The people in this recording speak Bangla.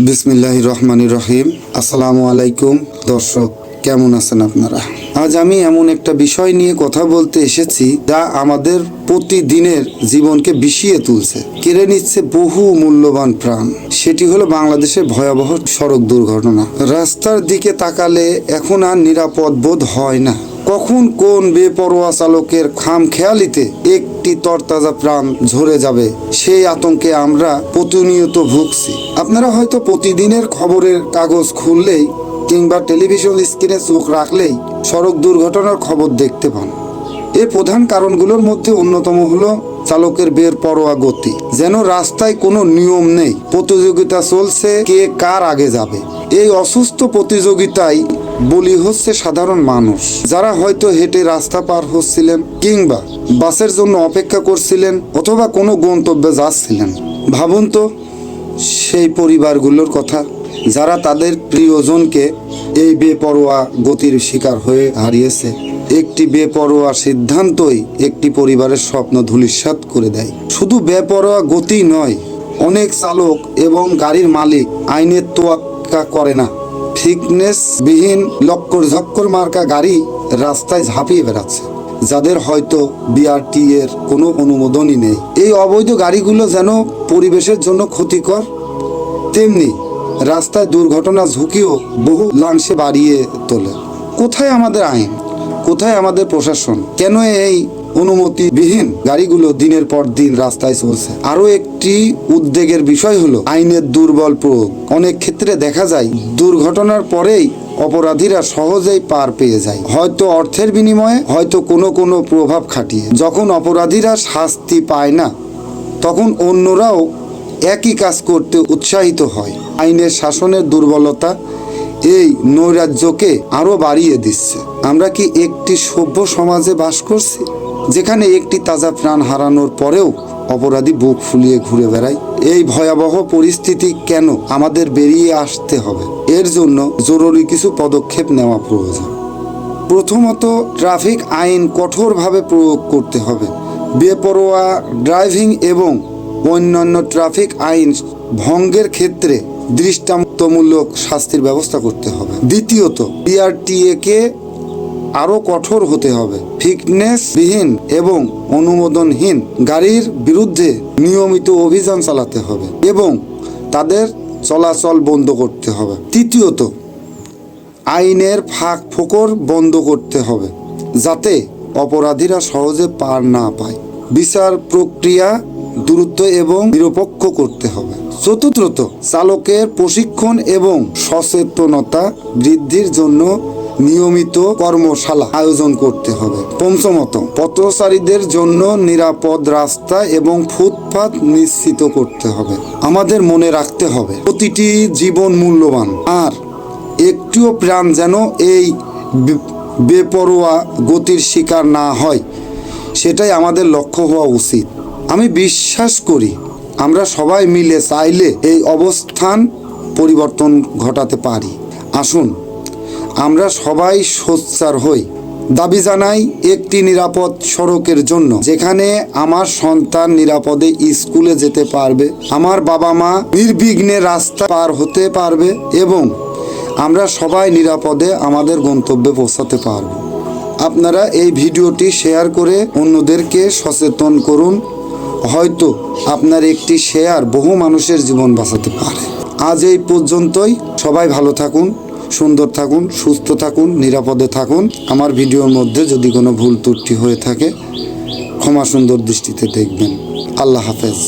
বিসমিল্লাহির রহমানির রহিম। আসসালামু আলাইকুম দর্শক, কেমন আছেন আপনারা? আজ আমি এমন একটা বিষয় নিয়ে কথা বলতে এসেছি যা আমাদের প্রতিদিনের জীবনকে বিষিয়ে তুলছে, কেড়ে নিচ্ছে বহু মূল্যবান প্রাণ। সেটি হলো বাংলাদেশের ভয়াবহ সড়ক দুর্ঘটনা। রাস্তার দিকে তাকালে এখন আর নিরাপদ বোধ হয় না। কখন কোন বেপরোয়া চালকের খামখেয়ালিতে একটি তরতাজা প্রাণ ঝরে যাবে, সেই আতঙ্কে আমরা প্রতিনিয়ত ভুগছি। আপনারা হয়তো প্রতিদিনের খবরের কাগজ খুললেই কিংবা টেলিভিশন স্ক্রিনে চোখ রাখলেই সড়ক দুর্ঘটনার খবর দেখতে পান। এর প্রধান কারণগুলোর মধ্যে অন্যতম হলো চালকের বেপরোয়া গতি। যেন রাস্তায় কোনো নিয়ম নেই, প্রতিযোগিতা চলছে কে কার আগে যাবে। এই অসুস্থ প্রতিযোগিতায় বলি হচ্ছে সাধারণ মানুষ, যারা হয়তো হেঁটে রাস্তা পার হচ্ছিলেন কিংবা বাসের জন্য অপেক্ষা করছিলেন অথবা কোনো গন্তব্যে যাচ্ছিলেন। ভাবুন তো সেই পরিবারগুলোর কথা, যারা তাদের প্রিয়জনকে এই বেপরোয়া গতির শিকার হয়ে হারিয়েছে। একটি বেপরোয়া সিদ্ধান্তই একটি পরিবারের স্বপ্ন ধূলিসাৎ করে দেয়। শুধু বেপরোয়া গতি নয়, অনেক চালক এবং গাড়ির মালিক আইনের তোয়াক্কা করে না। ফিটনেসবিহীন লক্কর ঝক্কর মার্কা গাড়ি রাস্তায় ঝাঁপিয়ে বেড়াচ্ছে, যাদের হয়তো বিআরটি এর কোনো অনুমোদনই নেই। এই অবৈধ গাড়িগুলো যেন পরিবেশের জন্য ক্ষতিকর, তেমনি রাস্তায় দুর্ঘটনার ঝুঁকিও বহু লাংশে বাড়িয়ে তোলে। কোথায় আমাদের আইন, কোথায় আমাদের প্রশাসন? কেন এই অনুমতিবিহীন গাড়িগুলো দিনের পর দিন রাস্তায় চলছে? আরও একটি উদ্বেগের বিষয় হলো আইনের দুর্বল প্রয়োগ। অনেক ক্ষেত্রে দেখা যায় দুর্ঘটনার পরেই অপরাধীরা সহজেই পার পেয়ে যায়, হয়তো অর্থের বিনিময়ে, হয়তো কোনো প্রভাব খাটিয়ে। যখন অপরাধীরা শাস্তি পায় না, তখন অন্যরাও একই কাজ করতে উৎসাহিত হয়। আইনের শাসনের দুর্বলতা এই নৈরাজ্যকে আরো বাড়িয়ে দিচ্ছে। আমরা কি একটি সভ্য সমাজে বাস করছি, যেখানে একটি তাজা প্রাণ হারানোর পরেও অপরাধী বুক ফুলিয়ে ঘুরে বেড়ায়? এই ভয়াবহ পরিস্থিতি কেন আমাদের বেরিয়ে আসতে হবে? এর জন্য জরুরি কিছু পদক্ষেপ নেওয়া প্রয়োজন। প্রথমত, ট্রাফিক আইন কঠোরভাবে প্রয়োগ করতে হবে। বেপরোয়া ড্রাইভিং এবং অন্যান্য ট্রাফিক আইন ভঙ্গের ক্ষেত্রে দৃষ্টান্তমূলক শাস্তির ব্যবস্থা করতে হবে। দ্বিতীয়ত, বিআরটিএ কে আরও কঠোর হতে হবে। ফিটনেসবিহীন এবং অনুমোদনহীন গাড়ির বিরুদ্ধে নিয়মিত অভিযান চালাতে হবে এবং তাদের চলাচল বন্ধ করতে হবে। তৃতীয়ত, আইনের ফাঁক ফোকর বন্ধ করতে হবে, যাতে অপরাধীরা সহজে পার না পায়। বিচার প্রক্রিয়া দ্রুত এবং নিরপেক্ষ করতে হবে। চতুর্থত, চালকের প্রশিক্ষণ এবং সচেতনতা বৃদ্ধির জন্য নিয়মিত কর্মশালা আয়োজন করতে হবে। পঞ্চমত, পথচারীদের জন্য নিরাপদ রাস্তা এবং ফুটপাত নিশ্চিত করতে হবে। আমাদের মনে রাখতে হবে প্রতিটি জীবন মূল্যবান, আর একটিও প্রাণ যেন এই বেপরোয়া গতির শিকার না হয়, সেটাই আমাদের লক্ষ্য হওয়া উচিত। আমি বিশ্বাস করি আমরা সবাই মিলে চাইলে এই অবস্থান পরিবর্তন ঘটাতে পারি। আসুন আমরা সবাই সোচ্চার হই। দাবি জানাই একটি নিরাপদ সড়কের জন্য, যেখানে আমার সন্তান নিরাপদে স্কুলে যেতে পারবে, আমার বাবা মা নির্বিঘ্নে রাস্তা পার হতে পারবে এবং আমরা সবাই নিরাপদে আমাদের গন্তব্যে পৌঁছাতে পারব। আপনারা এই ভিডিওটি শেয়ার করে অন্যদেরকে সচেতন করুন। হয়তো আপনার একটি শেয়ার বহু মানুষের জীবন বাঁচাতে পারে। আজ এই পর্যন্তই। সবাই ভালো থাকুন, সুন্দর থাকুন, সুস্থ থাকুন, নিরাপদে থাকুন। আমার ভিডিওর মধ্যে যদি কোনো ভুল ত্রুটি হয়ে থাকে ক্ষমা সুন্দর দৃষ্টিতে দেখবেন। আল্লাহ হাফেজ।